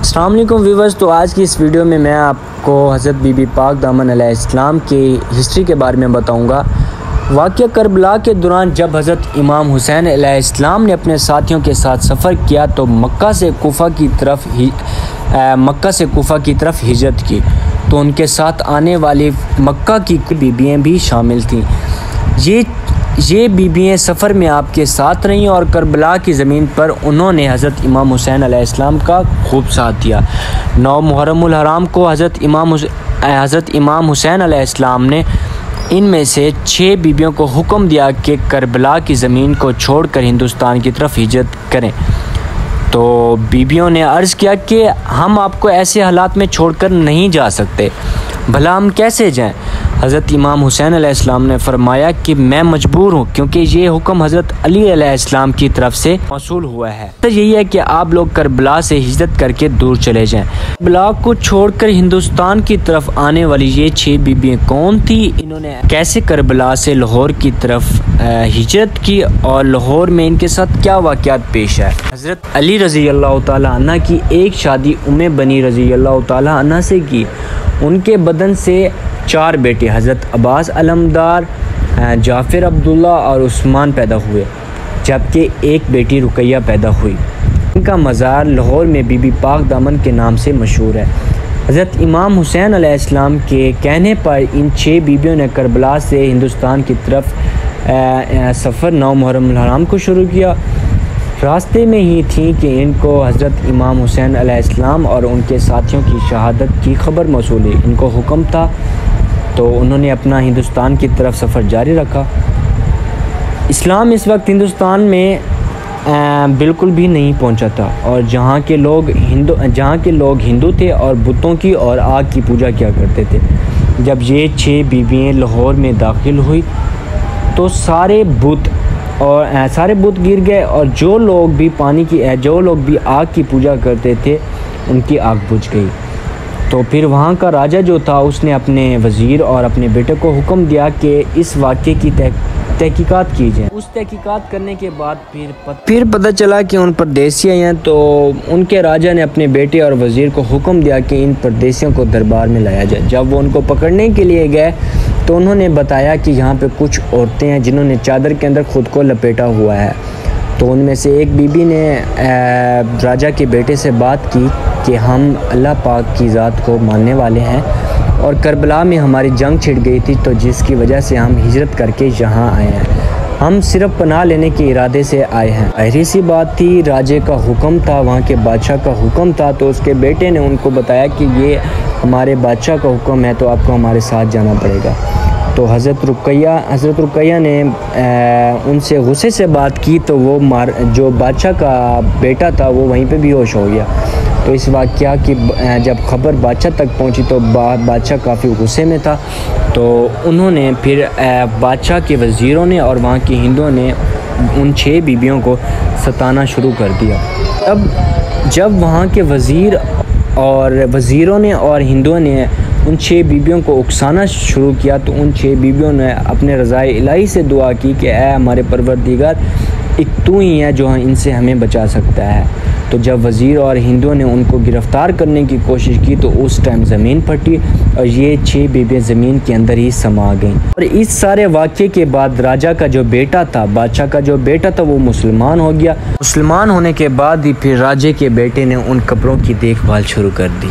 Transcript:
अस्सलाम वालेकुम व्यूअर्स। तो आज की इस वीडियो में मैं आपको हज़रत बीबी पाक दामन अलैहिस्सलाम की हिस्ट्री के बारे में बताऊंगा। वाक़या करबला के दौरान जब हज़रत इमाम हुसैन अलैहिस्सलाम ने अपने साथियों के साथ सफ़र किया तो मक्का से कोफा की तरफ हिजरत की, तो उनके साथ आने वाली मक्का की बीबियाँ भी शामिल थीं। ये बीबियाँ सफ़र में आपके साथ रहीं और करबला की ज़मीन पर उन्होंने हज़रत इमाम हुसैन अलैहिस्सलाम का खूब साथ दिया। 9 मुहर्रमुल हराम को हज़रत इमाम हुसैन अलैहिस्सलाम ने इनमें से 6 बीबियों को हुक्म दिया कि करबला की ज़मीन को छोड़कर हिंदुस्तान की तरफ हिजरत करें। तो बीबियों ने अर्ज़ किया कि हम आपको ऐसे हालात में छोड़कर नहीं जा सकते, भला हम कैसे जाएं? हज़रत इमाम हुसैन अलैहिस्सलाम ने फरमाया कि मैं मजबूर हूँ, क्योंकि ये हुक्म हज़रत अली अलैहिस्सलाम की तरफ से मौसूल हुआ है। तो यही है कि आप लोग करबला से हिजरत करके दूर चले जाएं। करबला को छोड़कर हिंदुस्तान की तरफ आने वाली ये 6 बीबियाँ कौन थी, इन्होंने कैसे करबला से लाहौर की तरफ हिजरत की और लाहौर में इनके साथ क्या वाक़यात पेश आए। हज़रत अली रज़ी अल्लाह तआला अन्हा की एक शादी उम्मे बनी रज़ी अल्लाह तआला अन्हा से की। उनके बदन से 4 बेटे हज़रत अब्बास अलमदार, जाफ़िर अब्दुल्ला और उस्मान पैदा हुए, जबकि एक बेटी रुकैया पैदा हुई। इनका मज़ार लाहौर में बीबी पाक दामन के नाम से मशहूर है। हज़रत इमाम हुसैन अलैहिस्सलाम के कहने पर इन 6 बीबियों ने करबला से हिंदुस्तान की तरफ सफ़र 9 मुहर्रमुल हराम को शुरू किया। रास्ते में ही थी कि इनको हज़रत इमाम हुसैन अलैहिस्सलाम और उनके साथियों की शहादत की खबर मौसूली। इनको हुक्म था तो उन्होंने अपना हिंदुस्तान की तरफ सफ़र जारी रखा। इस्लाम इस वक्त हिंदुस्तान में बिल्कुल भी नहीं पहुंचा था और जहाँ के लोग हिंदू थे और बुतों की और आग की पूजा किया करते थे। जब ये 6 बीबियाँ लाहौर में दाखिल हुई तो सारे बुत गिर गए और जो लोग भी आग की पूजा करते थे उनकी आग बुझ गई। तो फिर वहाँ का राजा जो था उसने अपने वज़ीर और अपने बेटे को हुक्म दिया कि इस वाक़े की तहकीकात की जाए। उस तहकीकात करने के बाद फिर पता चला कि उन परदेसी हैं, तो उनके राजा ने अपने बेटे और वज़ीर को हुक्म दिया कि इन परदेसियों को दरबार में लाया जाए। जब वो उनको पकड़ने के लिए गए तो उन्होंने बताया कि यहाँ पे कुछ औरतें हैं जिन्होंने चादर के अंदर ख़ुद को लपेटा हुआ है। तो उनमें से एक बीबी ने राजा के बेटे से बात की कि हम अल्लाह पाक की ज़ात को मानने वाले हैं और करबला में हमारी जंग छिड़ गई थी, तो जिसकी वजह से हम हिजरत करके यहाँ आए हैं। हम सिर्फ पनाह लेने के इरादे से आए हैं। ज़ाहिर सी बात थी, राजे का हुक्म था, वहाँ के बादशाह का हुक्म था। तो उसके बेटे ने उनको बताया कि ये हमारे बादशाह का हुक्म है, तो आपको हमारे साथ जाना पड़ेगा। तो हज़रत रुकैया ने उनसे गुस्से से बात की, तो वो जो बादशाह का बेटा था वो वहीं पे बेहोश हो गया। तो इस वाक़या की जब खबर बादशाह तक पहुंची तो बादशाह काफ़ी गुस्से में था। तो उन्होंने फिर बादशाह के वज़ीरों ने और वहाँ के हिंदुओं ने उन 6 बीबियों को सताना शुरू कर दिया। जब वहाँ के वज़ीरों ने और हिंदुओं ने उन 6 बीबियों को उकसाना शुरू किया, तो उन 6 बीबियों ने अपने रज़ाए इलाही से दुआ की कि ऐ हमारे परवरदिगार, एक तू ही है जो इनसे हमें बचा सकता है। तो जब वज़ीर और हिंदुओं ने उनको गिरफ़्तार करने की कोशिश की तो उस टाइम ज़मीन फटी और ये 6 बीबियाँ ज़मीन के अंदर ही समा गईं। और इस सारे वाक़े के बाद बादशाह का जो बेटा था वो मुसलमान हो गया। मुसलमान होने के बाद ही फिर राजे के बेटे ने उन कब्रों की देखभाल शुरू कर दी।